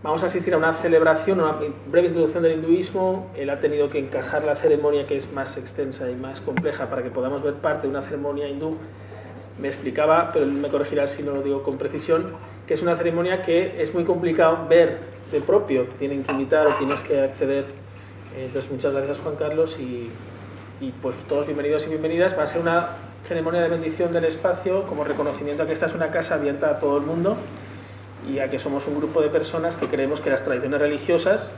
Vamos a asistir a una celebración, una breve introducción del hinduismo. Él ha tenido que encajar la ceremonia, que es más extensa y más compleja, para que podamos ver parte de una ceremonia hindú. Me explicaba, pero él me corregirá si no lo digo con precisión, que es una ceremonia que es muy complicado ver de propio, te tienen que invitar o tienes que acceder. Entonces, muchas gracias, Juan Carlos, y pues todos bienvenidos y bienvenidas. Va a ser una ceremonia de bendición del espacio como reconocimiento a que esta es una casa abierta a todo el mundo y a que somos un grupo de personas que creemos que las tradiciones religiosas,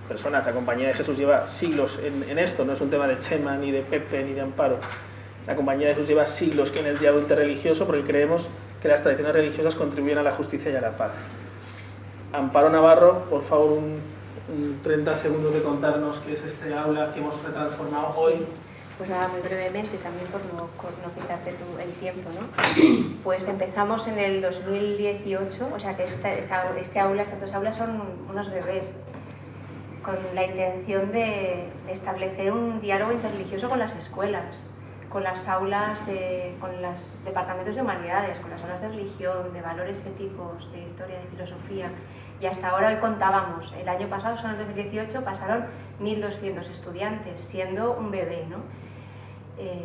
personas, la Compañía de Jesús lleva siglos en esto, no es un tema de Chema, ni de Pepe, ni de Amparo. La Compañía de Jesús lleva siglos en el diálogo interreligioso porque creemos que las tradiciones religiosas contribuyen a la justicia y a la paz. Amparo Navarro, por favor, un 30 segundos de contarnos qué es este aula que hemos retransformado hoy. Pues nada, muy brevemente, también por no quitarte el tiempo, ¿no? Pues empezamos en el 2018, o sea que este aula, estas dos aulas son unos bebés, con la intención de establecer un diálogo interreligioso con las escuelas, con las aulas, con los departamentos de humanidades, con las aulas de religión, de valores éticos, de historia, de filosofía. Y hasta ahora hoy contábamos, el año pasado, solo en el 2018, pasaron 1.200 estudiantes, siendo un bebé, ¿no?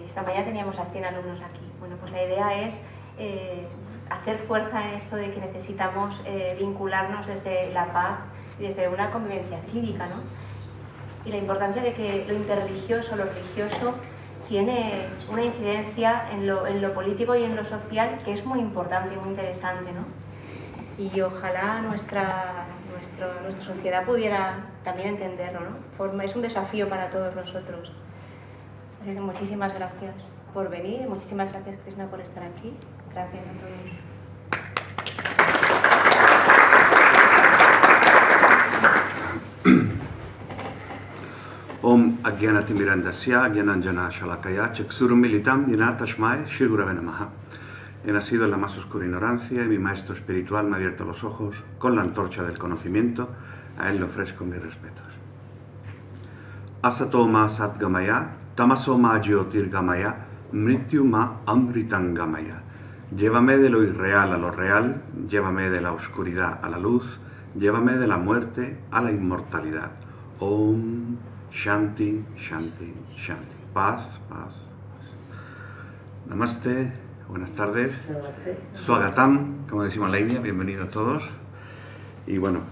Esta mañana teníamos a 100 alumnos aquí. Bueno, pues la idea es hacer fuerza en esto de que necesitamos vincularnos desde la paz y desde una convivencia cívica, ¿no? Y la importancia de que lo interreligioso, lo religioso, tiene una incidencia en lo político y en lo social que es muy importante y muy interesante, ¿no? Y ojalá nuestra sociedad pudiera también entenderlo, ¿no? Es un desafío para todos nosotros. Así que muchísimas gracias por venir, muchísimas gracias, Krishna, por estar aquí. Gracias a todos. Om Ajnanatimirandasya Jnananjana Shalakaya Chaksurumilitam Yena Tashmai Shri Gurave Namaha. He nacido en la más oscura ignorancia y mi maestro espiritual me ha abierto los ojos con la antorcha del conocimiento. A él le ofrezco mis respetos. Asatoma Satgamaya, Tamasoma Jyotirgamaya, Mrityuma Amritangamaya. Llévame de lo irreal a lo real, llévame de la oscuridad a la luz, llévame de la muerte a la inmortalidad. Om Shanti, Shanti, Shanti. Paz, paz. Namaste, buenas tardes. Namaste. Swagatam, como decimos en la India, bienvenidos todos. Y bueno,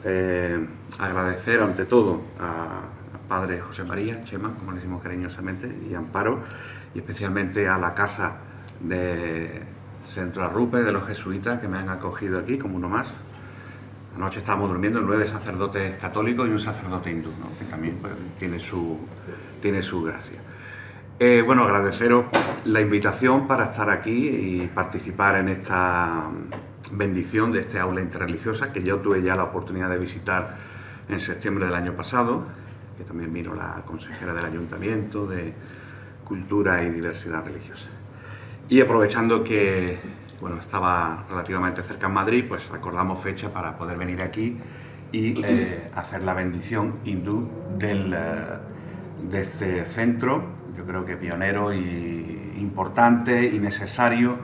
agradecer ante todo a Padre José María, Chema, como le decimos cariñosamente, y Amparo, y especialmente a la casa de Centro Arrupe de los jesuitas que me han acogido aquí como uno más. Anoche estábamos durmiendo 9 sacerdotes católicos y un sacerdote hindú, ¿no? Que también pues, tiene su gracia. Bueno, agradeceros la invitación para estar aquí y participar en esta bendición de este aula interreligiosa que yo tuve ya la oportunidad de visitar en septiembre del año pasado, que también vino la consejera del Ayuntamiento de Cultura y Diversidad Religiosa. Y aprovechando que bueno, estaba relativamente cerca en Madrid, pues acordamos fecha para poder venir aquí y hacer la bendición hindú de este centro, yo creo que pionero y importante y necesario.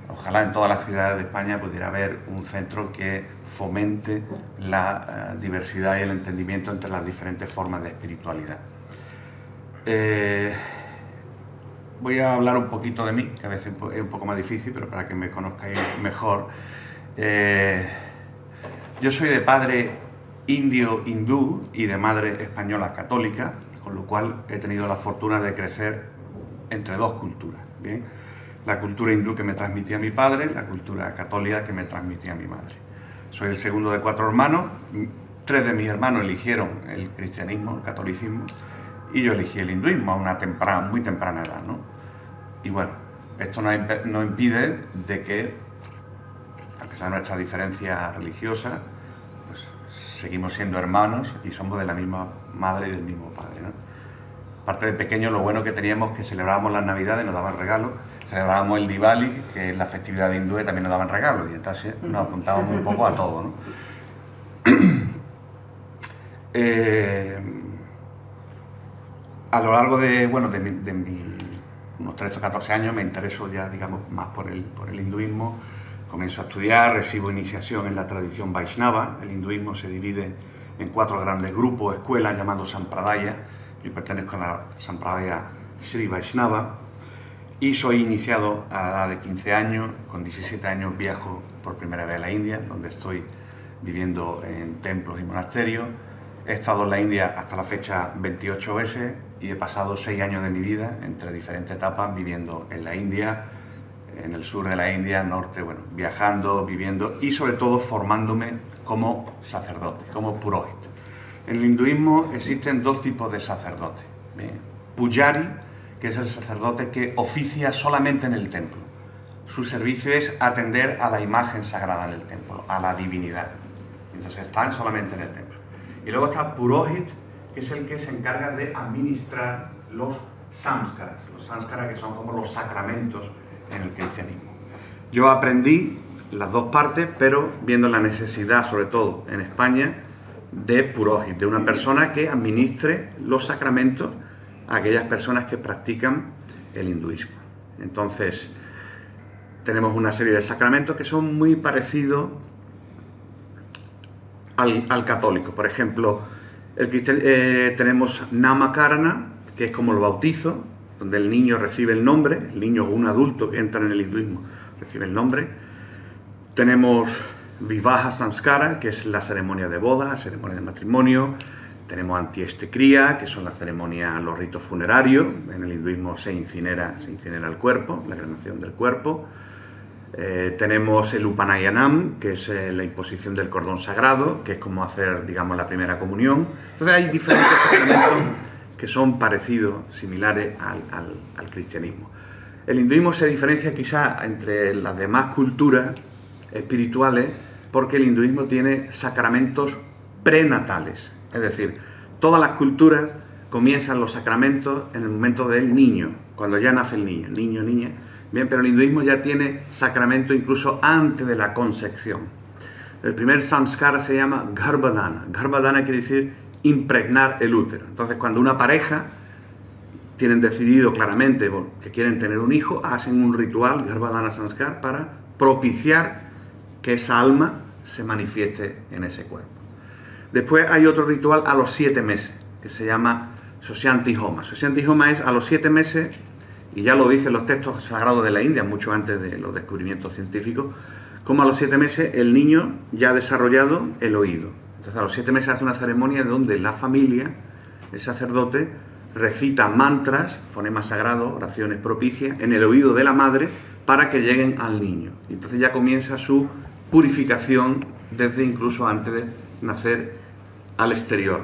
Ojalá en todas las ciudades de España pudiera haber un centro que fomente la diversidad y el entendimiento entre las diferentes formas de espiritualidad. Voy a hablar un poquito de mí, que a veces es un poco más difícil, pero para que me conozcáis mejor. Yo soy de padre indio hindú y de madre española católica, con lo cual he tenido la fortuna de crecer entre dos culturas, ¿bien? La cultura hindú que me transmitía mi padre, la cultura católica que me transmitía mi madre. Soy el segundo de 4 hermanos, 3 de mis hermanos eligieron el cristianismo, el catolicismo, y yo elegí el hinduismo a una muy temprana edad, ¿no? Y bueno, esto no impide de que, a pesar de nuestra diferencia religiosa, pues seguimos siendo hermanos y somos de la misma madre y del mismo padre, ¿no? Aparte de pequeño, lo bueno que teníamos es que celebrábamos las Navidades, nos daban regalos, celebrábamos el Diwali, que es la festividad hindú, y también nos daban regalos, y entonces nos apuntábamos un poco a todo, ¿no? A lo largo de unos 13 o 14 años me intereso ya, digamos, más por el hinduismo. comienzo a estudiar, recibo iniciación en la tradición Vaishnava. El hinduismo se divide en 4 grandes grupos, escuelas, llamados Sampradaya. Yo pertenezco a la Sampradaya Sri Vaishnava y soy iniciado a la edad de 15 años. Con 17 años viajo por primera vez a la India, donde estoy viviendo en templos y monasterios. He estado en la India hasta la fecha 28 veces y he pasado 6 años de mi vida entre diferentes etapas viviendo en la India, en el sur de la India, norte, bueno, viajando, viviendo y sobre todo formándome como sacerdote, como purohit. En el hinduismo existen 2 tipos de sacerdotes. Pujari, que es el sacerdote que oficia solamente en el templo. Su servicio es atender a la imagen sagrada en el templo, a la divinidad. Entonces están solamente en el templo. Y luego está purohit, que es el que se encarga de administrar los samskaras que son como los sacramentos en el cristianismo. Yo aprendí las 2 partes, pero viendo la necesidad, sobre todo en España, de purohit, de una persona que administre los sacramentos a aquellas personas que practican el hinduismo. Entonces, tenemos una serie de sacramentos que son muy parecidos al católico. Por ejemplo, tenemos Namakarana, que es como el bautizo, donde el niño recibe el nombre, el niño o un adulto que entra en el hinduismo recibe el nombre. Tenemos Vivaha Samskara, que es la ceremonia de boda, la ceremonia de matrimonio. Tenemos Antieste Kriya, que son las ceremonias, los ritos funerarios. En el hinduismo se incinera el cuerpo, la cremación del cuerpo. Tenemos el Upanayanam, que es la imposición del cordón sagrado, que es como hacer, digamos, la primera comunión. Entonces hay diferentes sacramentos que son parecidos, similares al cristianismo. El hinduismo se diferencia quizá entre las demás culturas espirituales porque el hinduismo tiene sacramentos prenatales, es decir, todas las culturas comienzan los sacramentos en el momento del niño, cuando ya nace el niño, niña. Bien, pero el hinduismo ya tiene sacramento incluso antes de la concepción. El primer samskara se llama Garbhadana. Garbhadana quiere decir impregnar el útero. Entonces, cuando una pareja tienen decidido claramente que quieren tener un hijo, hacen un ritual, Garbhadana Sanskar, para propiciar que esa alma se manifieste en ese cuerpo. Después hay otro ritual a los 7 meses, que se llama Sosyanti Homa. Sosyanti Homa es a los 7 meses, y ya lo dicen los textos sagrados de la India, mucho antes de los descubrimientos científicos, como a los 7 meses el niño ya ha desarrollado el oído. Entonces a los 7 meses hace una ceremonia donde la familia, el sacerdote, recita mantras, fonemas sagrados, oraciones propicias, en el oído de la madre para que lleguen al niño. Y entonces ya comienza su purificación desde incluso antes de nacer al exterior.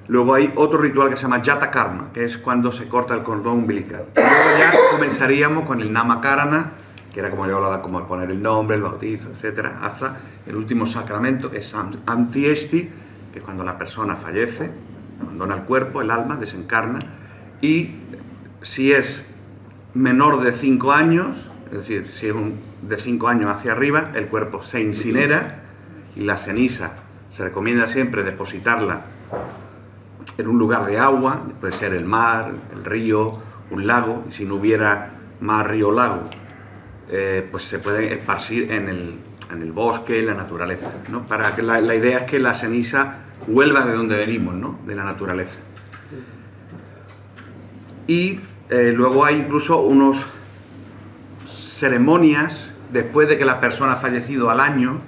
Luego hay otro ritual que se llama Yata Karma, que es cuando se corta el cordón umbilical. Luego ya comenzaríamos con el Namakarana, que era como yo hablaba, como poner el nombre, el bautizo, etcétera, hasta el último sacramento, que es Antiesti, que es cuando la persona fallece, abandona el cuerpo, el alma, desencarna, y si es menor de 5 años, es decir, si es de 5 años hacia arriba, el cuerpo se incinera y la ceniza se recomienda siempre depositarla en un lugar de agua, puede ser el mar, el río, un lago, y si no hubiera mar, río o lago, pues se puede esparcir en el bosque, en la naturaleza, ¿no? Para que la idea es que la ceniza vuelva de donde venimos, ¿no? De la naturaleza. Y luego hay incluso unas ceremonias después de que la persona ha fallecido al año.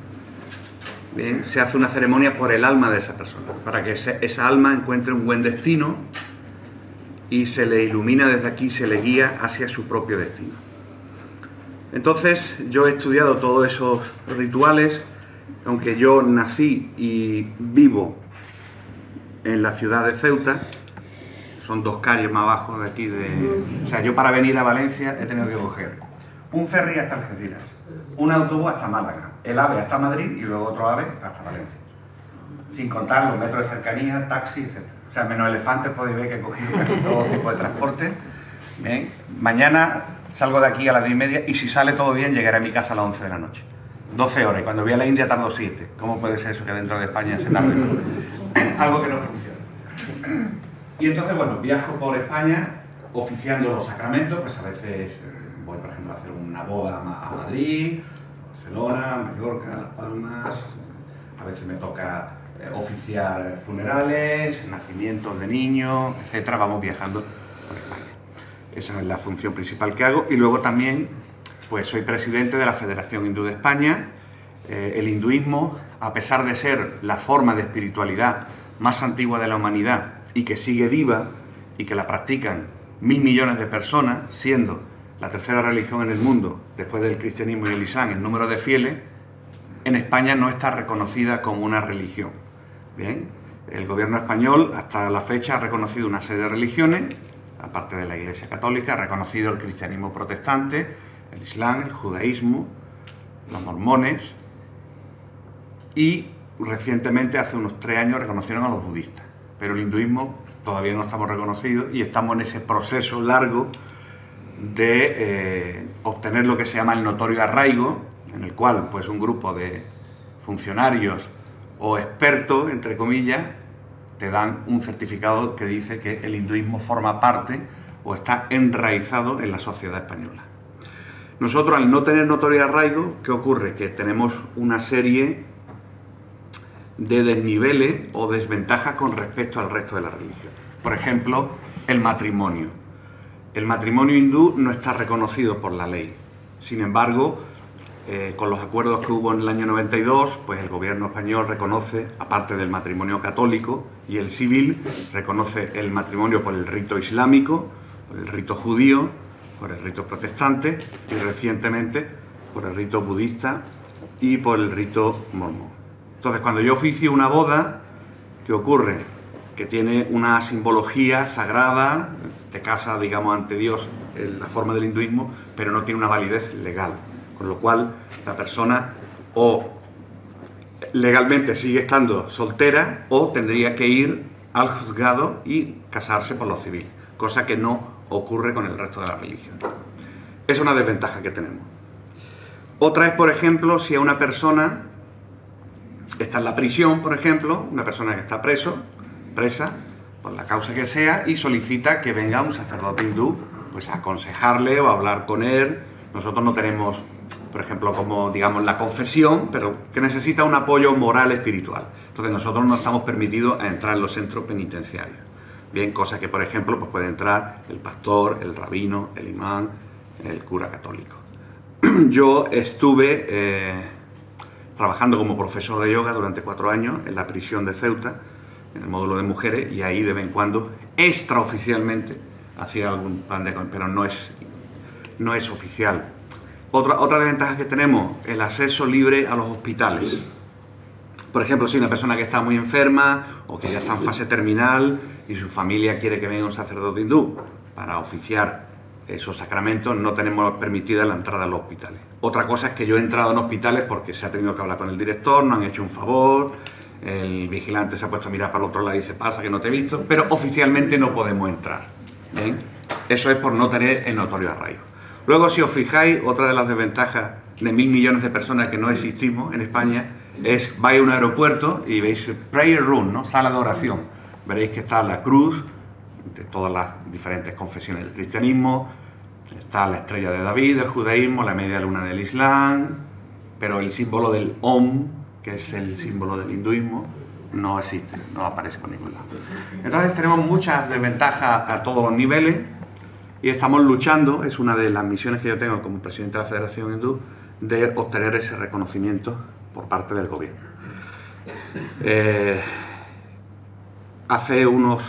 Bien, se hace una ceremonia por el alma de esa persona, para que esa alma encuentre un buen destino y se le ilumina desde aquí, se le guía hacia su propio destino. Entonces, yo he estudiado todos esos rituales, aunque yo nací y vivo en la ciudad de Ceuta, son 2 calles más abajo de aquí, o sea, yo para venir a Valencia he tenido que coger un ferry hasta Algeciras, un autobús hasta Málaga, el AVE hasta Madrid y luego otro AVE hasta Valencia. Sin contar los metros de cercanía, taxis, etc. O sea, menos elefantes podéis ver que he cogido casi todo tipo de transporte. Bien, mañana salgo de aquí a las 10:30 y si sale todo bien llegaré a mi casa a las 11 de la noche. 12 horas y cuando voy a la India tardo 7. ¿Cómo puede ser eso que dentro de España se tarde? Algo que no funciona. Y entonces, bueno, viajo por España oficiando los sacramentos, pues a veces voy, por ejemplo, a hacer una boda a Madrid, Barcelona, Mallorca, Las Palmas, a veces me toca oficiar funerales, nacimientos de niños, etcétera. Vamos viajando por España. Esa es la función principal que hago. Y luego también, pues soy presidente de la Federación Hindú de España. El hinduismo, a pesar de ser la forma de espiritualidad más antigua de la humanidad y que sigue viva y que la practican 1.000 millones de personas, siendo la tercera religión en el mundo, después del cristianismo y el islam, en número de fieles, en España no está reconocida como una religión. Bien, el gobierno español hasta la fecha ha reconocido una serie de religiones, aparte de la Iglesia Católica, ha reconocido el cristianismo protestante, el islam, el judaísmo, los mormones, y recientemente, hace unos 3 años, reconocieron a los budistas. Pero el hinduismo todavía no estamos reconocidos y estamos en ese proceso largo de obtener lo que se llama el notorio arraigo, en el cual pues un grupo de funcionarios o expertos, entre comillas, te dan un certificado que dice que el hinduismo forma parte o está enraizado en la sociedad española. Nosotros, al no tener notorio arraigo, ¿qué ocurre? Que tenemos una serie de desniveles o desventajas con respecto al resto de la religión. Por ejemplo, el matrimonio. El matrimonio hindú no está reconocido por la ley. Sin embargo, con los acuerdos que hubo en el año 92, pues el gobierno español reconoce, aparte del matrimonio católico y el civil, reconoce el matrimonio por el rito islámico, por el rito judío, por el rito protestante y recientemente por el rito budista y por el rito mormón. Entonces, cuando yo oficio una boda, ¿qué ocurre? Que tiene una simbología sagrada, te casa, digamos, ante Dios en la forma del hinduismo, pero no tiene una validez legal. Con lo cual, la persona o legalmente sigue estando soltera o tendría que ir al juzgado y casarse por lo civil, cosa que no ocurre con el resto de la religión. Es una desventaja que tenemos. Otra es, por ejemplo, si a una persona está en la prisión, por ejemplo, una persona que está presa, por la causa que sea, y solicita que venga un sacerdote hindú pues a aconsejarle o a hablar con él. Nosotros no tenemos, por ejemplo, como digamos la confesión, pero que necesita un apoyo moral espiritual. Entonces nosotros no estamos permitidos a entrar en los centros penitenciarios. Bien, cosa que, por ejemplo, pues puede entrar el pastor, el rabino, el imán, el cura católico. Yo estuve trabajando como profesor de yoga durante 4 años en la prisión de Ceuta, en el módulo de mujeres, y ahí de vez en cuando, extraoficialmente, hacía algún plan de... pero no es oficial. Otra desventaja que tenemos, el acceso libre a los hospitales. Por ejemplo, si una persona que está muy enferma o que ya está en fase terminal y su familia quiere que venga un sacerdote hindú para oficiar esos sacramentos, no tenemos permitida la entrada a los hospitales. Otra cosa es que yo he entrado en hospitales porque se ha tenido que hablar con el director, nos han hecho un favor, el vigilante se ha puesto a mirar para el otro lado y dice, pasa que no te he visto, pero oficialmente no podemos entrar. ¿Bien? Eso es por no tener el notorio arraigo. Luego, si os fijáis, otra de las desventajas de 1.000 millones de personas que no existimos en España es, vais a un aeropuerto y veis prayer room, ¿no? Sala de oración. Veréis que está la cruz de todas las diferentes confesiones del cristianismo, está la estrella de David del judaísmo, la media luna del islam, pero el símbolo del Om, que es el símbolo del hinduismo, no existe, no aparece por ningún lado. Entonces tenemos muchas desventajas a todos los niveles y estamos luchando, es una de las misiones que yo tengo como presidente de la Federación Hindú, de obtener ese reconocimiento por parte del gobierno. Hace unos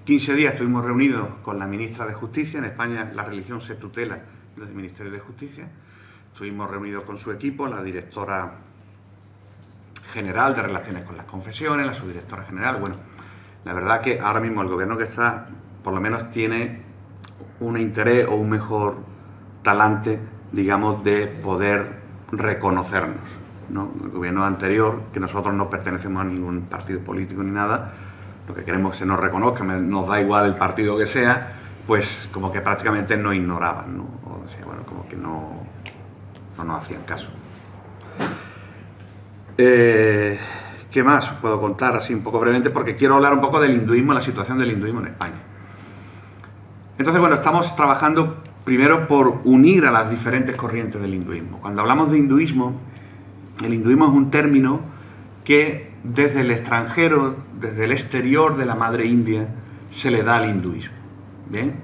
15 días estuvimos reunidos con la ministra de Justicia. En España la religión se tutela desde el Ministerio de Justicia. Estuvimos reunidos con su equipo, la directora general de Relaciones con las Confesiones, la subdirectora general. Bueno, la verdad que ahora mismo el gobierno que está, por lo menos tiene un interés o un mejor talante, digamos, de poder reconocernos, ¿no? El gobierno anterior, que nosotros no pertenecemos a ningún partido político ni nada, lo que queremos es que se nos reconozca, nos da igual el partido que sea, pues como que prácticamente nos ignoraban, ¿no? O sea, bueno, como que no nos hacían caso. ¿Qué más os puedo contar así un poco brevemente? Porque quiero hablar un poco del hinduismo, la situación del hinduismo en España. Entonces, bueno, estamos trabajando primero por unir a las diferentes corrientes del hinduismo. Cuando hablamos de hinduismo, el hinduismo es un término que desde el extranjero, desde el exterior de la madre India, se le da al hinduismo. ¿Bien?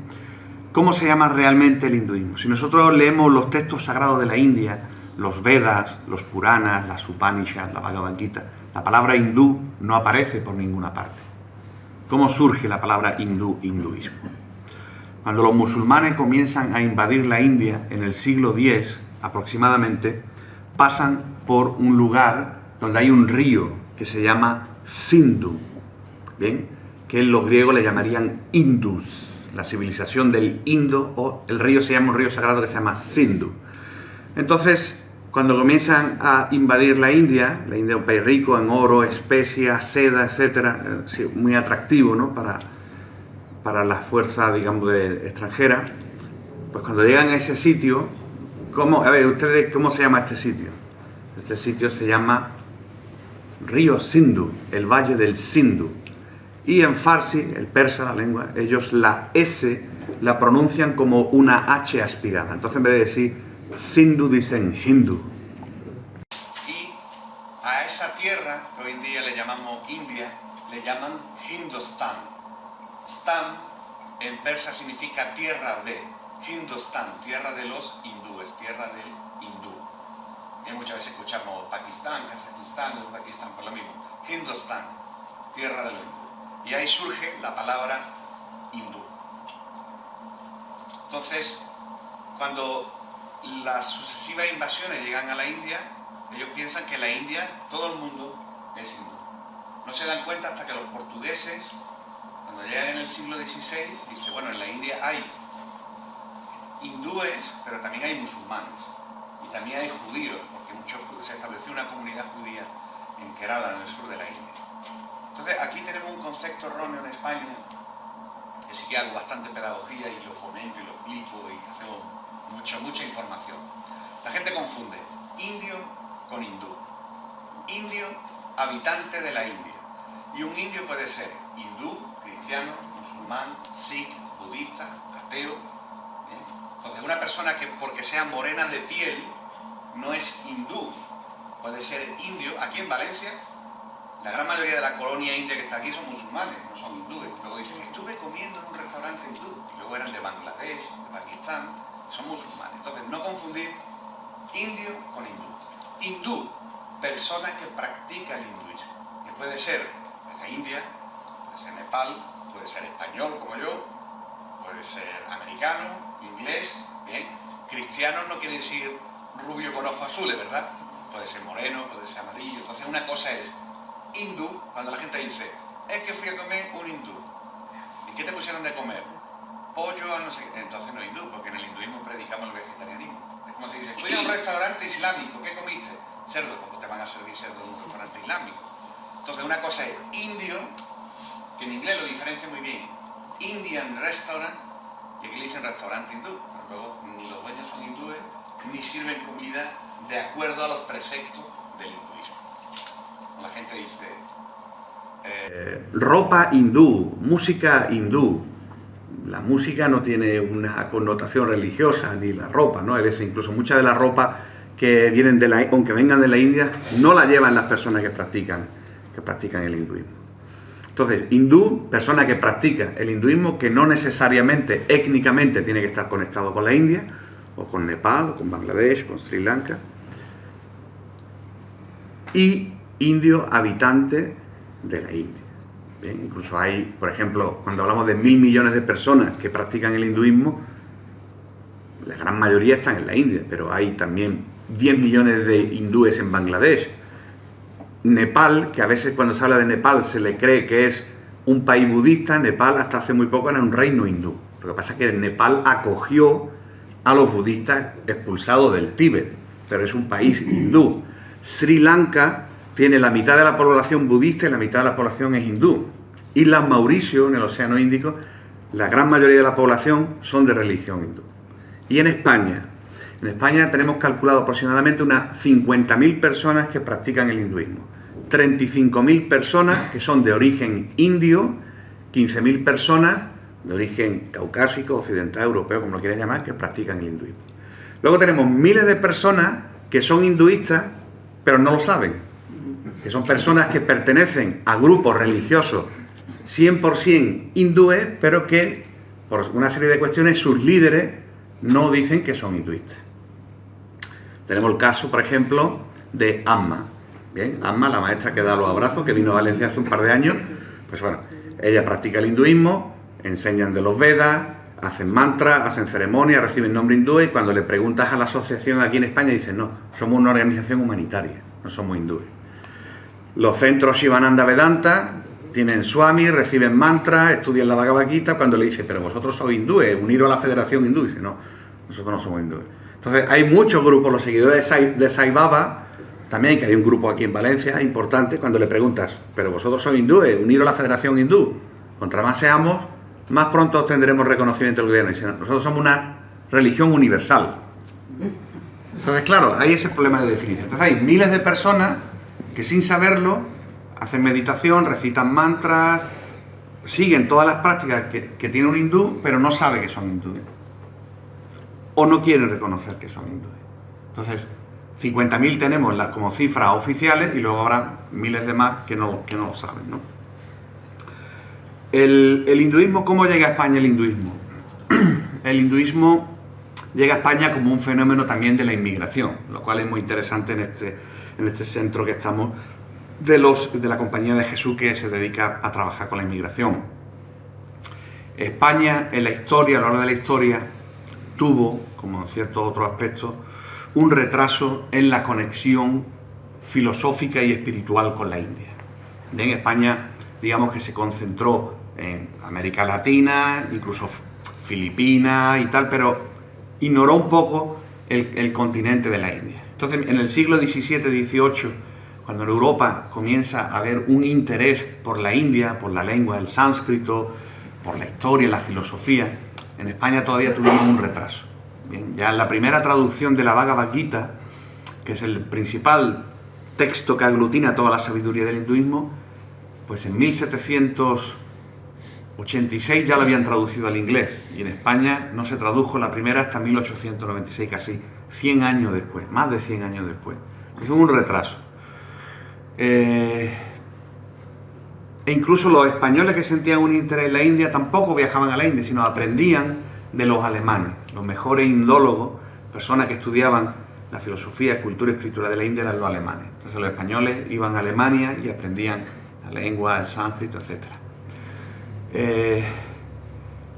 ¿Cómo se llama realmente el hinduismo? Si nosotros leemos los textos sagrados de la India, los Vedas, los Puranas, las Upanishads, la Bhagavad Gita, la palabra hindú no aparece por ninguna parte. ¿Cómo surge la palabra hindú, hinduismo? Cuando los musulmanes comienzan a invadir la India en el siglo X aproximadamente, pasan por un lugar donde hay un río que se llama Sindhu, ¿bien? Que en los griegos le llamarían Indus, la civilización del Indo, o el río se llama un río sagrado que se llama Sindhu. Entonces, cuando comienzan a invadir la India es un país rico en oro, especias, seda, etcétera, muy atractivo, ¿no?, para las fuerzas, digamos, extranjeras. Pues cuando llegan a ese sitio, a ver, ustedes, ¿cómo se llama este sitio? Este sitio se llama Río Sindhu, el Valle del Sindhu. Y en Farsi, el persa, la lengua, ellos la S la pronuncian como una H aspirada. Entonces, en vez de decir Sindhu, dicen Hindu. Y a esa tierra, que hoy en día le llamamos India, le llaman Hindustan. Stan en persa significa tierra de. Hindustan, tierra de los hindúes, tierra del hindú. Y muchas veces escuchamos Pakistán, Kazajistán, Uzbekistán, por lo mismo. Hindustan, tierra del hindú. Y ahí surge la palabra hindú. Entonces, cuando las sucesivas invasiones llegan a la India, ellos piensan que la India, todo el mundo es hindú. No se dan cuenta hasta que los portugueses, cuando llegan en el siglo XVI, dicen, bueno, en la India hay hindúes, pero también hay musulmanes. Y también hay judíos, porque se estableció una comunidad judía en Kerala, en el sur de la India. Entonces, aquí tenemos un concepto erróneo en España, que sí que hago bastante pedagogía y lo comento y lo explico y hacemos mucha información. La gente confunde indio con hindú. Indio, habitante de la India. Y un indio puede ser hindú, cristiano, musulmán, sikh, budista, ateo. ¿Bien? Entonces, una persona que porque sea morena de piel no es hindú, puede ser indio. Aquí en Valencia, la gran mayoría de la colonia india que está aquí son musulmanes, no son hindúes. Luego dicen, estuve comiendo en un restaurante hindú, y luego eran de Bangladesh, de Pakistán, son musulmanes. Entonces, no confundir indio con hindú. Hindú, persona que practica el hinduismo, que puede ser de la India, puede ser Nepal, puede ser español como yo, puede ser americano, inglés, bien. Cristiano no quiere decir rubio con ojos azules, ¿verdad? Puede ser moreno, puede ser amarillo. Entonces, una cosa es hindú, cuando la gente dice, es que fui a comer un hindú. ¿Y qué te pusieron de comer? Pollo a no sé qué. Entonces no es hindú, porque en el hinduismo predicamos el vegetarianismo. Es como si dice, fui a un restaurante islámico, ¿qué comiste? Cerdo, ¿cómo te van a servir cerdo en un restaurante islámico? Entonces una cosa es indio, que en inglés lo diferencia muy bien, Indian restaurant, y aquí le dicen restaurante hindú, pero luego ni los dueños son hindúes, ni sirven comida de acuerdo a los preceptos del hinduismo. La gente dice ropa hindú, música hindú. La música no tiene una connotación religiosa, ni la ropa, ¿no? A veces incluso mucha de la ropa que vienen aunque vengan de la India, no la llevan las personas que practican el hinduismo. Entonces, hindú, persona que practica el hinduismo, que no necesariamente, étnicamente, tiene que estar conectado con la India, o con Nepal, o con Bangladesh, con Sri Lanka. Y indio, habitante de la India. Bien, incluso hay, por ejemplo, cuando hablamos de 1.000 millones de personas que practican el hinduismo, la gran mayoría están en la India, pero hay también 10 millones de hindúes en Bangladesh. Nepal, que a veces cuando se habla de Nepal se le cree que es un país budista, Nepal hasta hace muy poco era un reino hindú. Lo que pasa es que Nepal acogió a los budistas expulsados del Tíbet, pero es un país hindú. Sri Lanka tiene la mitad de la población budista y la mitad de la población es hindú. Islas Mauricio, en el Océano Índico, la gran mayoría de la población son de religión hindú. Y en España tenemos calculado aproximadamente unas 50.000 personas que practican el hinduismo. 35.000 personas que son de origen indio, 15.000 personas de origen caucásico, occidental, europeo, como lo quieras llamar, que practican el hinduismo. Luego tenemos miles de personas que son hinduistas, pero no lo saben, que son personas que pertenecen a grupos religiosos 100% hindúes, pero que por una serie de cuestiones sus líderes no dicen que son hinduistas. Tenemos el caso, por ejemplo, de Amma. Bien, Amma, la maestra que da los abrazos, que vino a Valencia hace un par de años, pues bueno, ella practica el hinduismo, enseñan de los Vedas, hacen mantras, hacen ceremonias, reciben nombre hindú, y cuando le preguntas a la asociación aquí en España dicen, no, somos una organización humanitaria, no somos hindúes. Los centros Shivananda Vedanta tienen swami, reciben mantras, estudian la Bhagavad Gita. Cuando le dice, pero vosotros sois hindúes, uniros a la federación hindú, dice, no, nosotros no somos hindúes. Entonces hay muchos grupos, los seguidores de Sai Baba, también, que hay un grupo aquí en Valencia importante, cuando le preguntas, pero vosotros sois hindúes, uniros a la federación hindú, contra más seamos, más pronto obtendremos reconocimiento del gobierno. Y dice, nosotros somos una religión universal. Entonces, claro, hay ese problema de definición. Entonces hay miles de personas que sin saberlo hacen meditación, recitan mantras, siguen todas las prácticas que tiene un hindú, pero no sabe que son hindúes. O no quieren reconocer que son hindúes. Entonces, 50.000 tenemos como cifras oficiales y luego habrá miles de más que no lo saben, ¿no? El hinduismo, ¿cómo llega a España el hinduismo? El hinduismo llega a España como un fenómeno también de la inmigración, lo cual es muy interesante en este centro que estamos, de la Compañía de Jesús, que se dedica a trabajar con la inmigración. España, en la historia, a lo largo de la historia, tuvo, como en ciertos otros aspectos, un retraso en la conexión filosófica y espiritual con la India. En España, digamos que se concentró en América Latina, incluso Filipinas y tal, pero ignoró un poco el continente de la India. Entonces, en el siglo XVII-XVIII, cuando en Europa comienza a haber un interés por la India, por la lengua, el sánscrito, por la historia, la filosofía, en España todavía tuvimos un retraso. Bien, ya en la primera traducción de la Bhagavad Gita, que es el principal texto que aglutina toda la sabiduría del hinduismo, pues en 1786 ya lo habían traducido al inglés, y en España no se tradujo la primera hasta 1896, casi 100 años después, más de 100 años después. Entonces hubo un retraso. E incluso los españoles que sentían un interés en la India tampoco viajaban a la India, sino aprendían de los alemanes, los mejores indólogos, personas que estudiaban la filosofía, cultura y espiritualidad de la India, eran los alemanes. Entonces los españoles iban a Alemania y aprendían la lengua, el sánscrito, etc.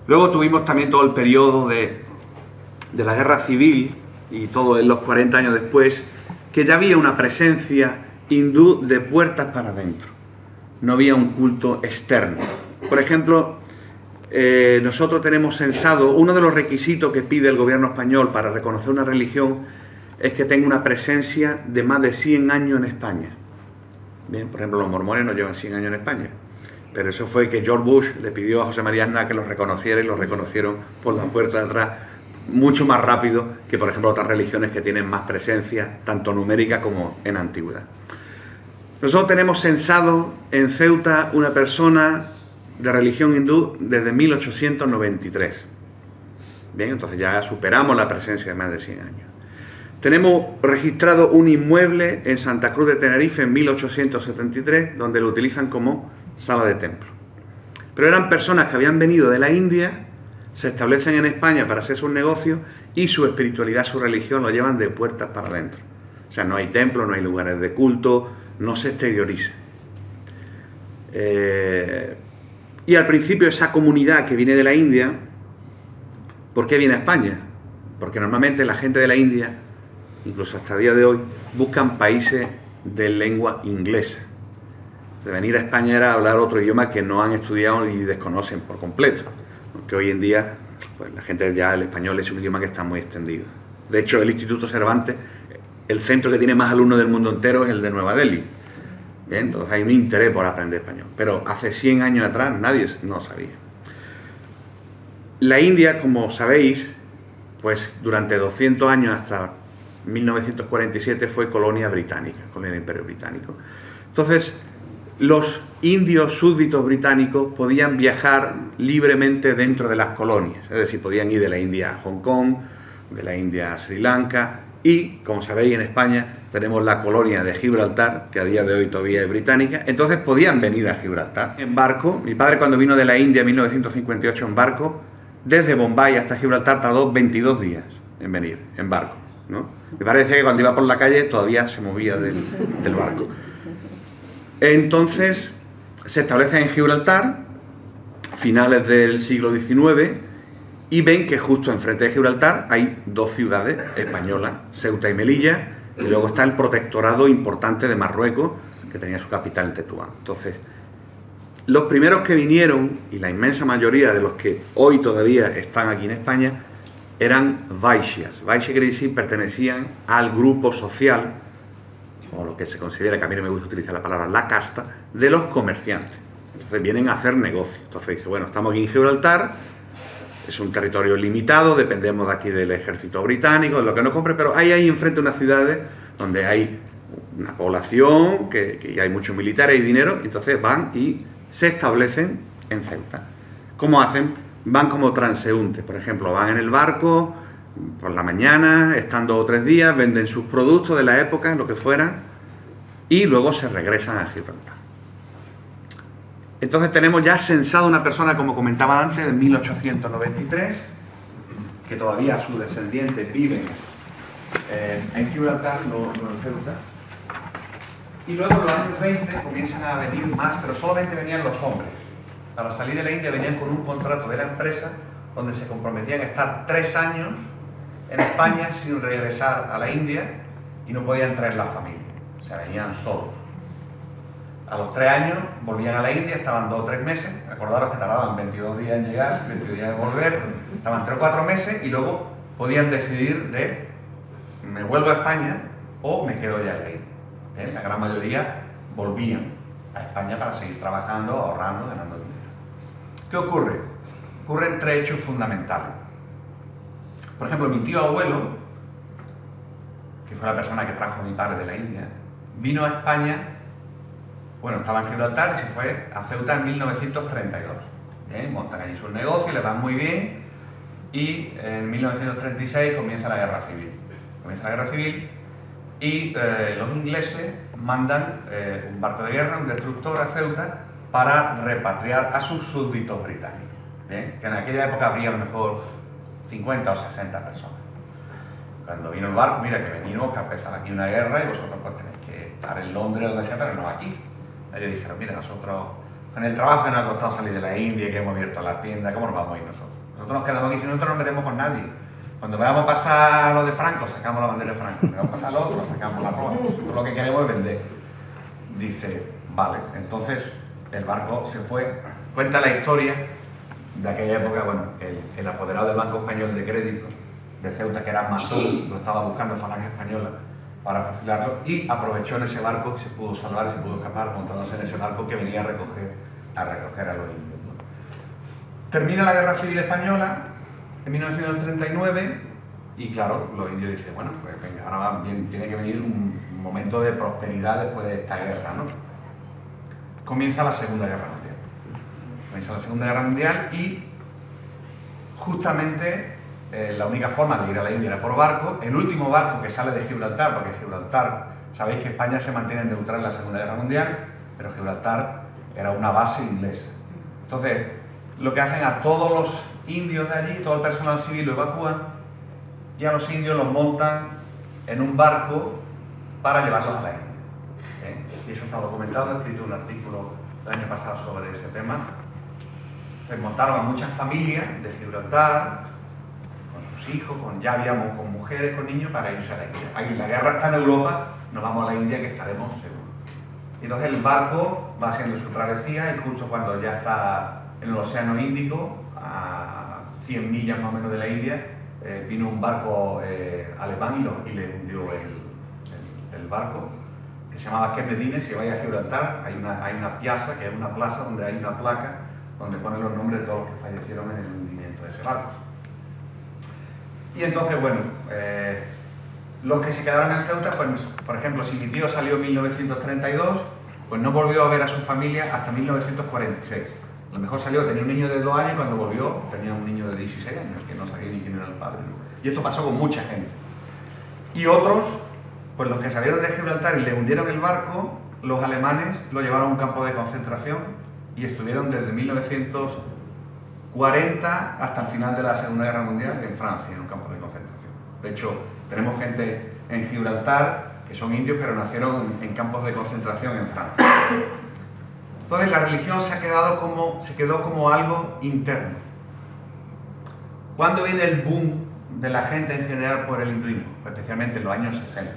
Luego tuvimos también todo el periodo de la guerra civil y todo en los 40 años después, que ya había una presencia hindú de puertas para adentro. No había un culto externo. Por ejemplo, nosotros tenemos censado, uno de los requisitos que pide el gobierno español para reconocer una religión es que tenga una presencia de más de 100 años en España. Bien, por ejemplo, los mormones no llevan 100 años en España, pero eso fue que George Bush le pidió a José María Aznar que los reconociera, y los reconocieron por la puerta de atrás mucho más rápido que, por ejemplo, otras religiones que tienen más presencia, tanto numérica como en antigüedad. Nosotros tenemos censado en Ceuta una persona de religión hindú desde 1893. Bien, entonces ya superamos la presencia de más de 100 años. Tenemos registrado un inmueble en Santa Cruz de Tenerife en 1873, donde lo utilizan como sala de templo. Pero eran personas que habían venido de la India, se establecen en España para hacer sus negocios, y su espiritualidad, su religión lo llevan de puertas para adentro. O sea, no hay templos, no hay lugares de culto, no se exterioriza. Y al principio esa comunidad que viene de la India, ¿por qué viene a España? Porque normalmente la gente de la India, incluso hasta el día de hoy, buscan países de lengua inglesa. De venir a España era hablar otro idioma que no han estudiado y desconocen por completo. Porque hoy en día, pues la gente ya, el español es un idioma que está muy extendido. De hecho, el Instituto Cervantes, el centro que tiene más alumnos del mundo entero, es el de Nueva Delhi. Bien, entonces hay un interés por aprender español. Pero hace 100 años atrás nadie no sabía. La India, como sabéis, pues durante 200 años hasta 1947 fue colonia británica, colonia del Imperio Británico. Entonces, los indios súbditos británicos podían viajar libremente dentro de las colonias, es decir, podían ir de la India a Hong Kong, de la India a Sri Lanka, y, como sabéis, en España tenemos la colonia de Gibraltar, que a día de hoy todavía es británica, entonces podían venir a Gibraltar en barco. Mi padre, cuando vino de la India en 1958 en barco, desde Bombay hasta Gibraltar tardó 22 días en venir, en barco, ¿no? Me parece que cuando iba por la calle todavía se movía del barco. Entonces se establece en Gibraltar, finales del siglo XIX, y ven que justo enfrente de Gibraltar hay dos ciudades españolas, Ceuta y Melilla, y luego está el protectorado importante de Marruecos, que tenía su capital en Tetuán. Entonces, los primeros que vinieron, y la inmensa mayoría de los que hoy todavía están aquí en España, eran vaishyas. Vaishya quiere decir pertenecían al grupo social, o lo que se considera, que a mí no me gusta utilizar la palabra, la casta, de los comerciantes. Entonces vienen a hacer negocio. Entonces dice, bueno, estamos aquí en Gibraltar, es un territorio limitado, dependemos de aquí del ejército británico, de lo que nos compre, pero hay ahí enfrente unas ciudades donde hay una población, que hay muchos militares y dinero, y entonces van y se establecen en Ceuta. ¿Cómo hacen? Van como transeúntes, por ejemplo, van en el barco por la mañana, están 2 o 3 días, venden sus productos de la época, lo que fuera, y luego se regresan a Gibraltar. Entonces tenemos ya censado una persona, como comentaba antes, de 1893, que todavía sus descendientes viven en Gibraltar, no en Ceuta. Y luego en los años 20 comienzan a venir más, pero solamente venían los hombres. Para salir de la India venían con un contrato de la empresa donde se comprometían a estar 3 años en España sin regresar a la India y no podían traer la familia, o sea, venían solos. A los 3 años volvían a la India, estaban 2 o 3 meses, acordaros que tardaban 22 días en llegar, 22 días en volver, estaban 3 o 4 meses y luego podían decidir de me vuelvo a España o me quedo ya en la India. La gran mayoría volvían a España para seguir trabajando, ahorrando, ganando dinero. ¿Qué ocurre? Ocurren 3 hechos fundamentales. Por ejemplo, mi tío abuelo, que fue la persona que trajo a mi padre de la India, vino a España, bueno, estaba en Gibraltar y se fue a Ceuta en 1932. Bien, montan allí sus negocios, les van muy bien, y en 1936 comienza la guerra civil. Y los ingleses mandan un barco de guerra, un destructor a Ceuta, para repatriar a sus súbditos británicos. Bien, que en aquella época habría a lo mejor 50 o 60 personas. Cuando vino el barco, mira que venimos, que empezar aquí una guerra y vosotros pues tenéis que estar en Londres o donde sea, pero no aquí. Ellos dijeron, mira, nosotros, con el trabajo que nos ha costado salir de la India, que hemos abierto la tienda, ¿cómo nos vamos a ir nosotros? Nosotros nos quedamos aquí, si nosotros no nos metemos con nadie. Cuando veamos pasar lo de Franco, sacamos la bandera de Franco. Cuando veamos pasar lo otro, sacamos la roja. Nosotros lo que queremos es vender. Dice, vale, entonces el barco se fue. Cuenta la historia de aquella época, bueno, el apoderado del Banco Español de Crédito de Ceuta, que era masón, lo estaba buscando Falange Española para facilitarlo, y aprovechó en ese barco, se pudo salvar, se pudo escapar, montándose en ese barco que venía a recoger a los indios, ¿no? Termina la Guerra Civil Española en 1939 y claro, los indios dicen, bueno, pues venga, ahora tiene que venir un momento de prosperidad después de esta guerra, ¿no? Comienza la Segunda Guerra Mundial. Y justamente la única forma de ir a la India era por barco. El último barco que sale de Gibraltar, porque Gibraltar, sabéis que España se mantiene neutral en la Segunda Guerra Mundial, pero Gibraltar era una base inglesa. Entonces, lo que hacen a todos los indios de allí, todo el personal civil lo evacúan y a los indios los montan en un barco para llevarlos a la India. Y eso está documentado, he escrito un artículo el año pasado sobre ese tema. Se montaron a muchas familias de Gibraltar, con sus hijos, ya habíamos con mujeres, con niños, para irse a la India. Ahí la guerra está en Europa, nos vamos a la India que estaremos seguros. Y entonces el barco va haciendo su travesía y justo cuando ya está en el Océano Índico, a 100 millas más o menos de la India, vino un barco alemán y le hundió el barco, que se llamaba Cape Medina. Si vais a Gibraltar, hay una piazza, que es una plaza donde hay una placa donde ponen los nombres de todos los que fallecieron en el hundimiento de ese barco. Y entonces, bueno, los que se quedaron en Ceuta, pues, por ejemplo, si mi tío salió en 1932, pues no volvió a ver a su familia hasta 1946. A lo mejor salió, tenía un niño de 2 años y cuando volvió tenía un niño de 16 años, que no sabía ni quién era el padre, ¿no? Y esto pasó con mucha gente. Y otros, pues los que salieron de Gibraltar y le hundieron el barco, los alemanes lo llevaron a un campo de concentración y estuvieron desde 1940 hasta el final de la Segunda Guerra Mundial en Francia, en un campo de concentración. De hecho, tenemos gente en Gibraltar que son indios pero nacieron en campos de concentración en Francia. Entonces la religión se quedó como algo interno. ¿Cuándo viene el boom de la gente en general por el hinduismo? Pues especialmente en los años 60,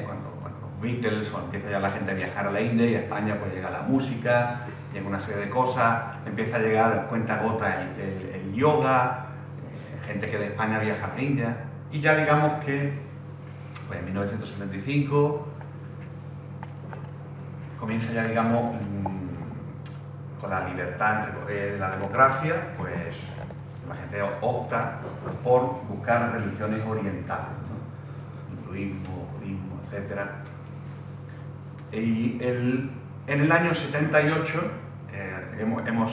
cuando los Beatles, o empieza ya la gente a viajar a la India y a España pues llega la música, llega una serie de cosas, empieza a llegar cuenta-gota el yoga, gente que de España viaja a la India, y ya digamos que pues, en 1975 comienza ya digamos con la libertad, la democracia, pues la gente opta por buscar religiones orientales, ¿no? Hinduismo, budismo, etc. Y en el año 78 hemos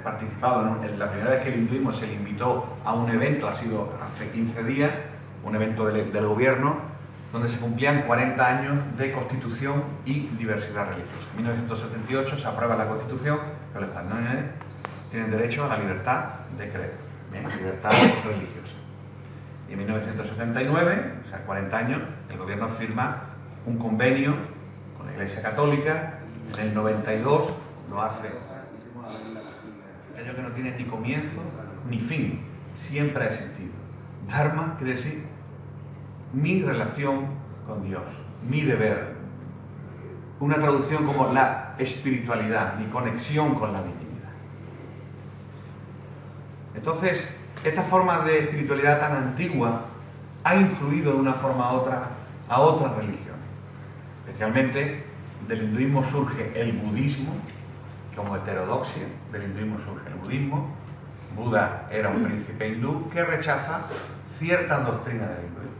participado, ¿no? La primera vez que el hinduismo se le invitó a un evento, ha sido hace 15 días, un evento del gobierno, donde se cumplían 40 años de constitución y diversidad religiosa. En 1978 se aprueba la constitución, que los españoles tienen derecho a la libertad de creer, libertad religiosa. Y en 1979, o sea, 40 años, el gobierno firma un convenio con la Iglesia Católica. En el 92 lo hace aquello que no tiene ni comienzo ni fin, siempre ha existido. Dharma quiere decir mi relación con Dios, mi deber. Una traducción como la espiritualidad, mi conexión con la divinidad. Entonces, esta forma de espiritualidad tan antigua ha influido de una forma u otra a otras religiones. Especialmente del hinduismo surge el budismo, como heterodoxia, del hinduismo surge el budismo. Buda era un príncipe hindú que rechaza ciertas doctrinas del hinduismo.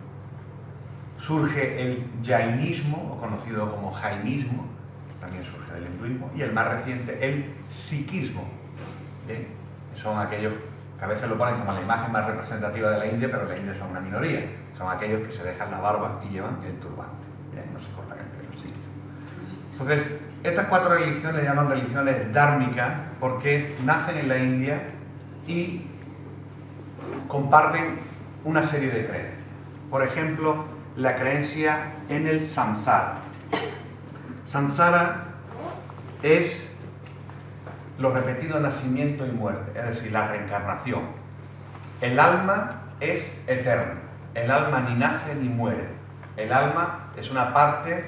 Surge el jainismo, o conocido como jainismo, también surge del hinduismo, y el más reciente, el sikhismo. ¿Bien? Son aquellos que a veces lo ponen como la imagen más representativa de la India, pero la India son una minoría. Son aquellos que se dejan la barba y llevan el turbante. ¿Bien? No se cortan el pelo, sí. Entonces, estas 4 religiones se llaman religiones dármicas porque nacen en la India y comparten una serie de creencias. Por ejemplo, la creencia en el samsara. Samsara es los repetidos nacimiento y muerte, es decir, la reencarnación. El alma es eterna, el alma ni nace ni muere. El alma es una parte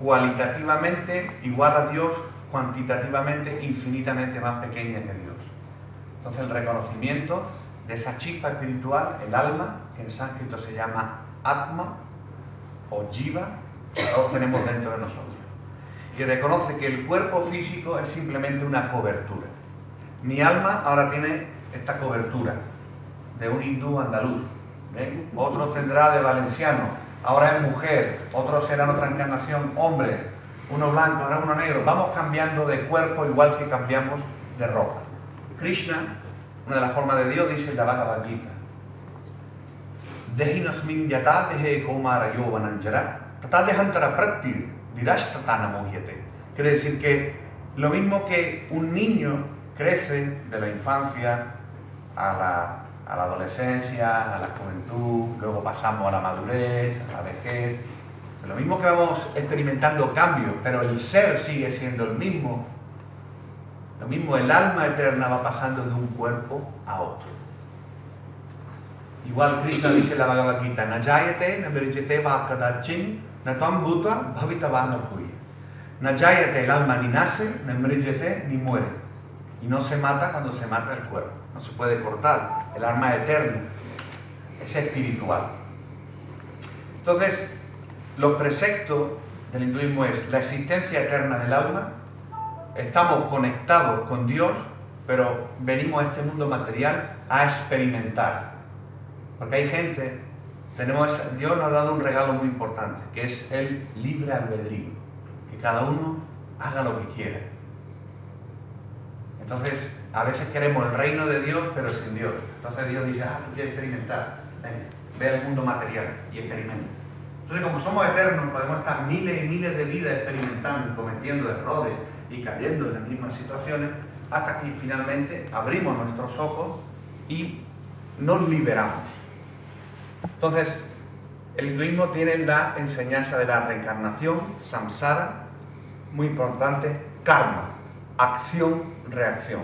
cualitativamente igual a Dios, cuantitativamente infinitamente más pequeña que Dios. Entonces el reconocimiento de esa chispa espiritual, el alma, que en sánscrito se llama Atma o Jiva, que todos tenemos dentro de nosotros. Y reconoce que el cuerpo físico es simplemente una cobertura. Mi alma ahora tiene esta cobertura de un hindú andaluz, otro tendrá de valenciano, ahora es mujer, otro será en otra encarnación hombre, uno blanco, ahora uno negro. Vamos cambiando de cuerpo igual que cambiamos de ropa. Krishna, una de las formas de Dios, dice en la Bhagavad Gita: Dehinasmin yata dehe komara yovananjara tata dehantara prati dirashtatana mohyate. Quiere decir que lo mismo que un niño crece de la infancia a la adolescencia, a la juventud, luego pasamos a la madurez, a la vejez, lo mismo que vamos experimentando cambios, pero el ser sigue siendo el mismo. Lo mismo, el alma eterna va pasando de un cuerpo a otro. Igual Krishna dice en la Bhagavad Gita: Najayate namrijete vakadachin natvam bhutva bhavitavana bhuya. Najayate, el alma ni nace, namrijete, ni muere. Y no se mata cuando se mata el cuerpo. No se puede cortar. El alma es eterna, es espiritual. Entonces, los preceptos del hinduismo es la existencia eterna del alma. Estamos conectados con Dios, pero venimos a este mundo material a experimentar. Porque hay gente, Dios nos ha dado un regalo muy importante, que es el libre albedrío. que cada uno haga lo que quiera. Entonces, a veces queremos el reino de Dios, pero sin Dios. Entonces Dios dice, tú quieres experimentar, ven, ve al mundo material y experimenta. Entonces, como somos eternos, podemos estar miles y miles de vidas experimentando, cometiendo errores y cayendo en las mismas situaciones, hasta que finalmente abrimos nuestros ojos y nos liberamos. Entonces, el hinduismo tiene la enseñanza de la reencarnación, samsara, muy importante, karma, acción-reacción.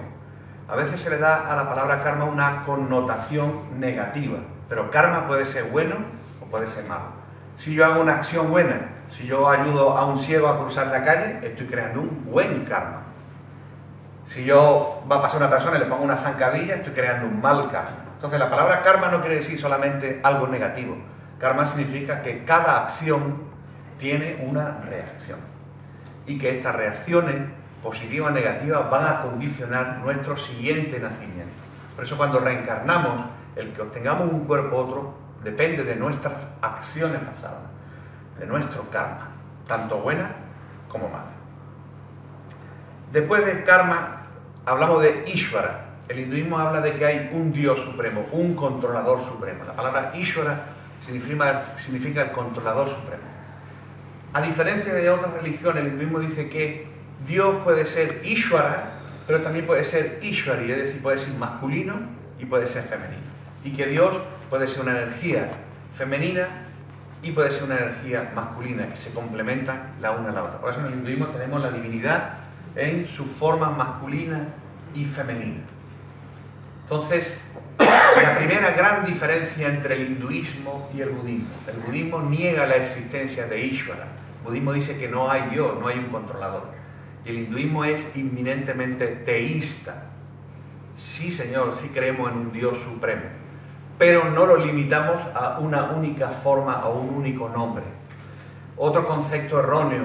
A veces se le da a la palabra karma una connotación negativa, pero karma puede ser bueno o puede ser malo. Si yo hago una acción buena, si yo ayudo a un ciego a cruzar la calle, estoy creando un buen karma. Si yo va a pasar una persona y le pongo una zancadilla, estoy creando un mal karma. Entonces la palabra karma no quiere decir solamente algo negativo. Karma significa que cada acción tiene una reacción y que estas reacciones positivas o negativas van a condicionar nuestro siguiente nacimiento. Por eso cuando reencarnamos, el que obtengamos un cuerpo u otro depende de nuestras acciones pasadas, de nuestro karma, tanto buena como mala. Después de karma hablamos de Ishvara. El hinduismo habla de que hay un Dios supremo, un controlador supremo. La palabra Ishvara significa el controlador supremo. A diferencia de otras religiones, el hinduismo dice que Dios puede ser Ishvara, pero también puede ser Ishvari, es decir, puede ser masculino y puede ser femenino. Y que Dios puede ser una energía femenina y puede ser una energía masculina, que se complementan la una a la otra. Por eso en el hinduismo tenemos la divinidad en su forma masculina y femenina. Entonces, la primera gran diferencia entre el hinduismo y el budismo. El budismo niega la existencia de Ishvara. El budismo dice que no hay Dios, no hay un controlador. Y el hinduismo es inminentemente teísta. Sí, Señor, sí creemos en un Dios supremo, pero no lo limitamos a una única forma o un único nombre. Otro concepto erróneo,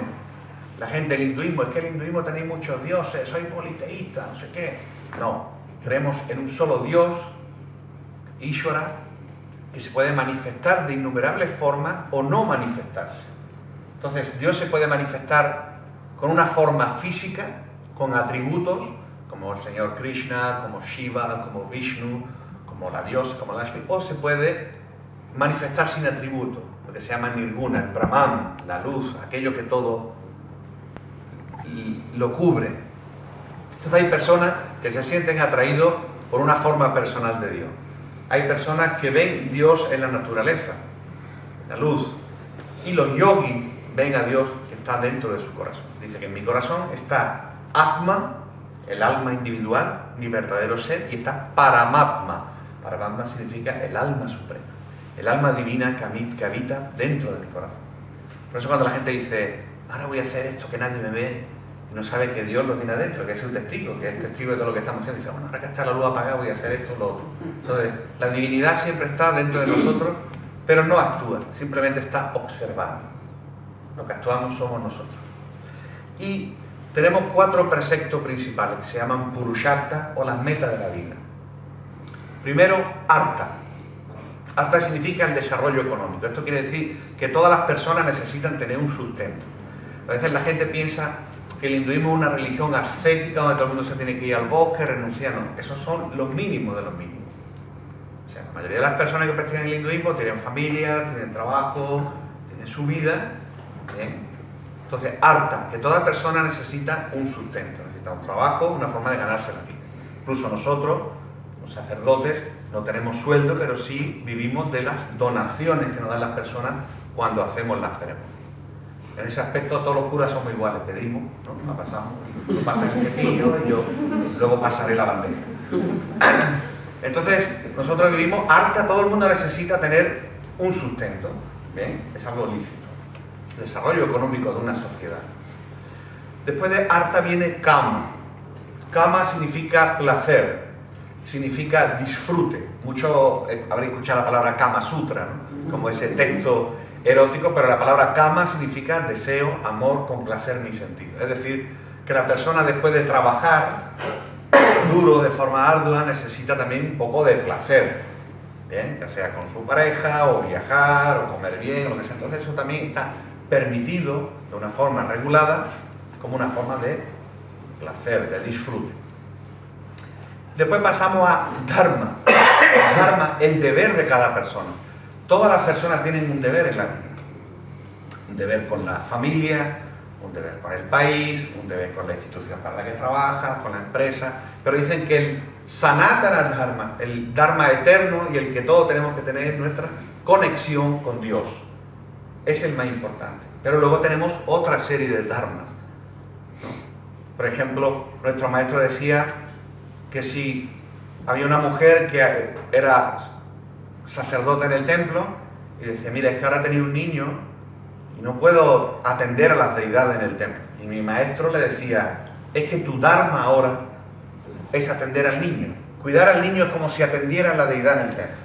la gente del hinduismo, es que el hinduismo tenéis muchos dioses, soy politeísta, no sé qué. No, creemos en un solo Dios, Ishvara, que se puede manifestar de innumerables formas o no manifestarse. Entonces, Dios se puede manifestar con una forma física, con atributos, como el Señor Krishna, como Shiva, como Vishnu, como la diosa, como Lakshmi, o se puede manifestar sin atributos, lo que se llama Nirguna, el Brahman, la luz, aquello que todo lo cubre. Entonces hay personas que se sienten atraídos por una forma personal de Dios. Hay personas que ven Dios en la naturaleza, en la luz, y los yogis ven a Dios que está dentro de su corazón. Dice que en mi corazón está Atma, el alma individual, mi verdadero ser, y está Paramatma. Paramatma significa el alma suprema, el alma divina que habita dentro de mi corazón. Por eso cuando la gente dice, ahora voy a hacer esto que nadie me ve, y no sabe que Dios lo tiene adentro, que es un testigo, que es testigo de todo lo que estamos haciendo, dice, bueno, ahora que está la luz apagada voy a hacer esto o lo otro. Entonces, la divinidad siempre está dentro de nosotros, pero no actúa, simplemente está observando. Lo que actuamos somos nosotros. Y tenemos 4 preceptos principales que se llaman Purusharta o las metas de la vida. Primero, Artha. Artha significa el desarrollo económico. Esto quiere decir que todas las personas necesitan tener un sustento. A veces la gente piensa que el hinduismo es una religión ascética donde todo el mundo se tiene que ir al bosque, renunciar. No, esos son los mínimos de los mínimos. O sea, la mayoría de las personas que practican el hinduismo tienen familia, tienen trabajo, tienen su vida. ¿Bien? Entonces, Artha, que toda persona necesita un sustento, necesita un trabajo, una forma de ganarse la vida. Incluso nosotros, los sacerdotes, no tenemos sueldo, pero sí vivimos de las donaciones que nos dan las personas cuando hacemos la ceremonia. En ese aspecto todos los curas somos iguales, pedimos, ¿no? La pasamos, tú pasas el cepillo y yo luego pasaré la bandeja. Entonces, nosotros vivimos, Artha, todo el mundo necesita tener un sustento, ¿bien? Es algo lícito. Desarrollo económico de una sociedad. Después de Artha viene Kama. Kama significa placer, significa disfrute. Muchos habréis escuchado la palabra Kama Sutra, ¿no? Como ese texto erótico, pero la palabra Kama significa deseo, amor, complacer mi sentido. Es decir, que la persona después de trabajar duro, de forma ardua, necesita también un poco de placer, ¿bien? Ya sea con su pareja, o viajar, o comer bien, o lo que sea. Entonces eso también está permitido de una forma regulada como una forma de placer, de disfrute. Después pasamos a Dharma. Dharma, el deber de cada persona. Todas las personas tienen un deber en la vida. Un deber con la familia, un deber con el país, un deber con la institución para la que trabajas, con la empresa. Pero dicen que el Sanatana Dharma, el Dharma eterno y el que todos tenemos que tener es nuestra conexión con Dios. Es el más importante. Pero luego tenemos otra serie de dharmas, ¿no? Por ejemplo, nuestro maestro decía que si había una mujer que era sacerdote en el templo y decía, mira, es que ahora tenía un niño y no puedo atender a las deidades en el templo. Y mi maestro le decía, es que tu dharma ahora es atender al niño. Cuidar al niño es como si atendiera a la deidad en el templo.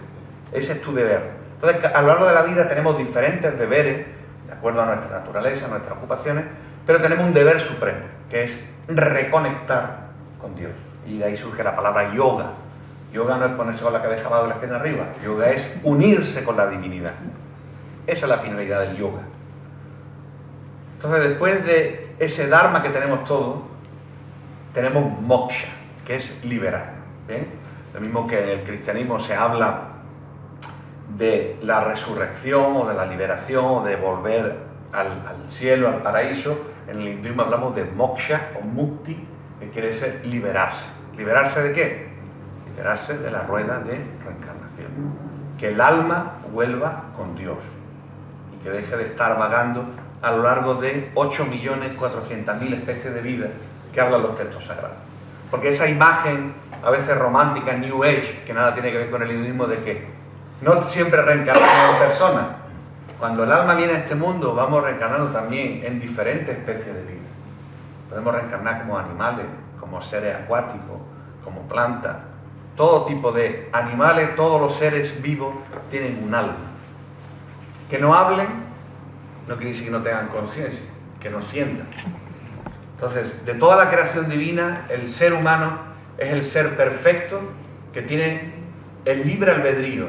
Ese es tu deber. Entonces, a lo largo de la vida tenemos diferentes deberes, de acuerdo a nuestra naturaleza, a nuestras ocupaciones, pero tenemos un deber supremo, que es reconectar con Dios. Y de ahí surge la palabra yoga. Yoga no es ponerse con la cabeza abajo y las piernas arriba. Yoga es unirse con la divinidad. Esa es la finalidad del yoga. Entonces, después de ese dharma que tenemos todos, tenemos moksha, que es liberar. ¿Bien? Lo mismo que en el cristianismo se habla de la resurrección o de la liberación o de volver al cielo, al paraíso. En el hinduismo hablamos de moksha o mukti, que quiere decir liberarse. ¿Liberarse de qué? Liberarse de la rueda de reencarnación. Que el alma vuelva con Dios y que deje de estar vagando a lo largo de 8.400.000 especies de vida que hablan los textos sagrados. Porque esa imagen, a veces romántica, New Age, que nada tiene que ver con el hinduismo, de que no siempre reencarnamos en personas. Cuando el alma viene a este mundo, vamos reencarnando también en diferentes especies de vida. Podemos reencarnar como animales, como seres acuáticos, como plantas. Todo tipo de animales, todos los seres vivos tienen un alma. Que no hablen no quiere decir que no tengan conciencia, que no sientan. Entonces, de toda la creación divina, el ser humano es el ser perfecto que tiene el libre albedrío,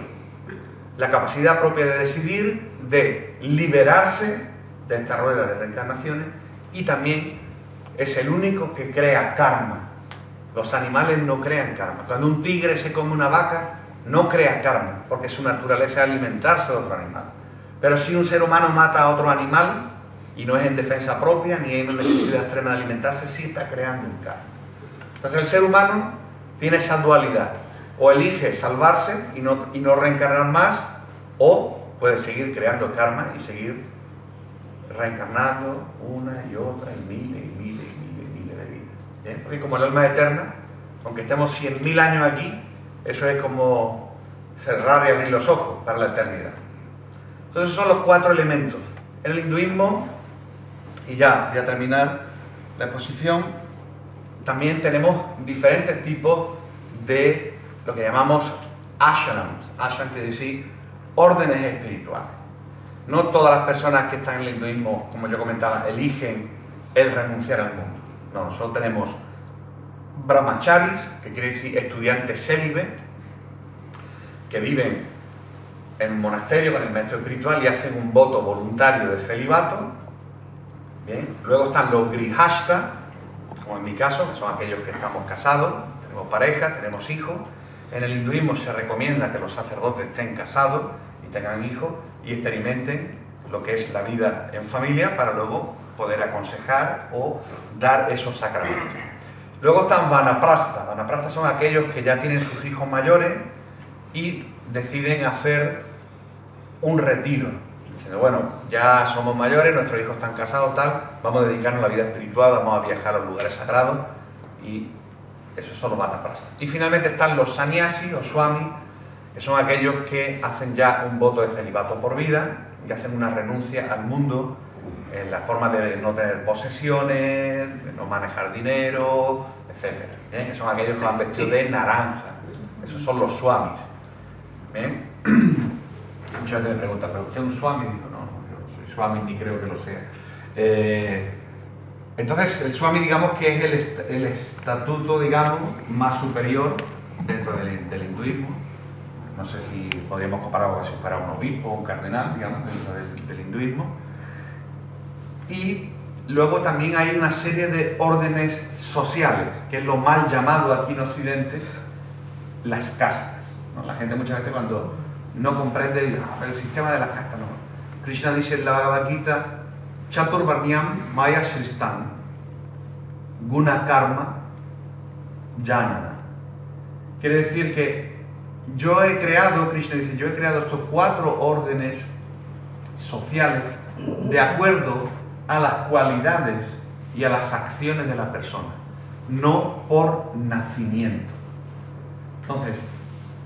la capacidad propia de decidir, de liberarse de esta rueda de reencarnaciones, y también es el único que crea karma. Los animales no crean karma. Cuando un tigre se come una vaca, no crea karma, porque su naturaleza es alimentarse de otro animal. Pero si un ser humano mata a otro animal, y no es en defensa propia, ni hay una necesidad extrema de alimentarse, sí está creando un karma. Entonces el ser humano tiene esa dualidad. O elige salvarse y no reencarnar más, o puede seguir creando karma y seguir reencarnando una y otra, y miles y miles y miles y miles de vidas. ¿Bien? Porque como el alma es eterna, aunque estemos 100.000 años aquí, eso es como cerrar y abrir los ojos para la eternidad. Entonces son los 4 elementos. En el hinduismo, y ya voy a terminar la exposición, también tenemos diferentes tipos de lo que llamamos ashrams. Ashram quiere decir órdenes espirituales. No todas las personas que están en el hinduismo, como yo comentaba, eligen el renunciar al mundo. No, nosotros tenemos brahmacharis, que quiere decir estudiantes célibes, que viven en un monasterio con el maestro espiritual y hacen un voto voluntario de celibato. Bien. Luego están los grihasta, como en mi caso, que son aquellos que estamos casados, tenemos pareja, tenemos hijos. En el hinduismo se recomienda que los sacerdotes estén casados y tengan hijos y experimenten lo que es la vida en familia para luego poder aconsejar o dar esos sacramentos. Luego están vanaprastha. Vanaprastha son aquellos que ya tienen sus hijos mayores y deciden hacer un retiro. Diciendo, bueno, ya somos mayores, nuestros hijos están casados, tal, vamos a dedicarnos a la vida espiritual, vamos a viajar a los lugares sagrados, y esos son los vanaprastha. Y finalmente están los sannyasis o swamis, que son aquellos que hacen ya un voto de celibato por vida y hacen una renuncia al mundo en la forma de no tener posesiones, de no manejar dinero, etc. ¿Bien? Que son aquellos que van vestidos de naranja. Esos son los swamis. ¿Bien? Muchas veces me preguntan, ¿pero usted es un swami? Digo, no, yo soy swami ni creo que lo sea. Entonces, el swami, digamos que es el estatuto, digamos, más superior dentro del hinduismo. No sé si podríamos compararlo si fuera un obispo o un cardenal, digamos, dentro del hinduismo. Y luego también hay una serie de órdenes sociales, que es lo mal llamado aquí en Occidente las castas, ¿no? La gente muchas veces cuando no comprende el sistema de las castas, no. Krishna dice en la Bhagavad Gita, Chaturvarnyam Maya Sristan Guna Karma Janana. Quiere decir que yo he creado, Krishna dice, yo he creado estos 4 órdenes sociales de acuerdo a las cualidades y a las acciones de la persona, no por nacimiento. Entonces,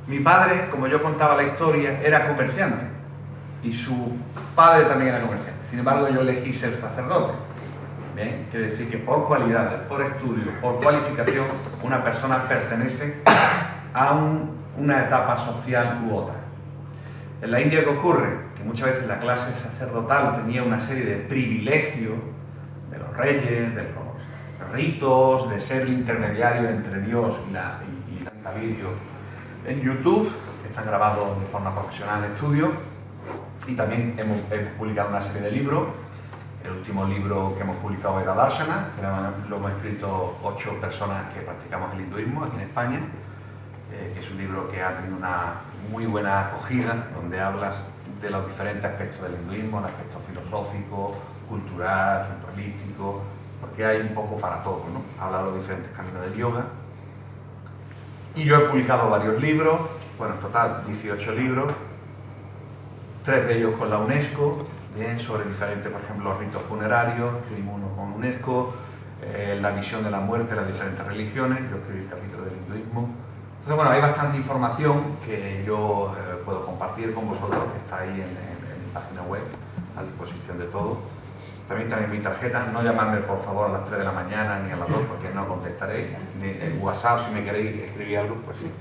mi padre, como yo contaba la historia, era comerciante y su padre también era comerciante. Sin embargo, yo elegí ser sacerdote. ¿Bien? Quiere decir que por cualidades, por estudio, por cualificación, una persona pertenece a una etapa social u otra. En la India, ¿qué ocurre? Que muchas veces la clase sacerdotal tenía una serie de privilegios de los reyes, de los ritos, de ser el intermediario entre Dios y la vídeos en YouTube, que están grabados de forma profesional en estudio, y también hemos publicado una serie de libros. El último libro que hemos publicado era Darshana, que lo hemos escrito 8 personas que practicamos el hinduismo aquí en España, que es un libro que ha tenido una muy buena acogida, donde hablas de los diferentes aspectos del hinduismo, el aspecto filosófico, cultural, ritualístico, porque hay un poco para todo, ¿no? Habla de los diferentes caminos del yoga. Y yo he publicado varios libros, bueno, en total 18 libros, 3 de ellos con la UNESCO, bien, sobre diferentes, por ejemplo, los ritos funerarios, escribimos uno con UNESCO, la visión de la muerte, las diferentes religiones, yo escribí el capítulo del hinduismo. Entonces, bueno, hay bastante información que yo puedo compartir con vosotros, que está ahí en mi página web, a disposición de todos. También tenéis mi tarjeta, no llamadme por favor a las 3 de la mañana ni a las 2 porque no contestaré, ni en WhatsApp si me queréis escribir algo, pues sí.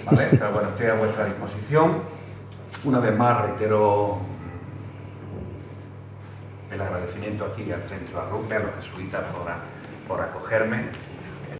¿Vale? Pero bueno, estoy a vuestra disposición. Una vez más reitero el agradecimiento aquí al Centro Arrupe, a los jesuitas por acogerme.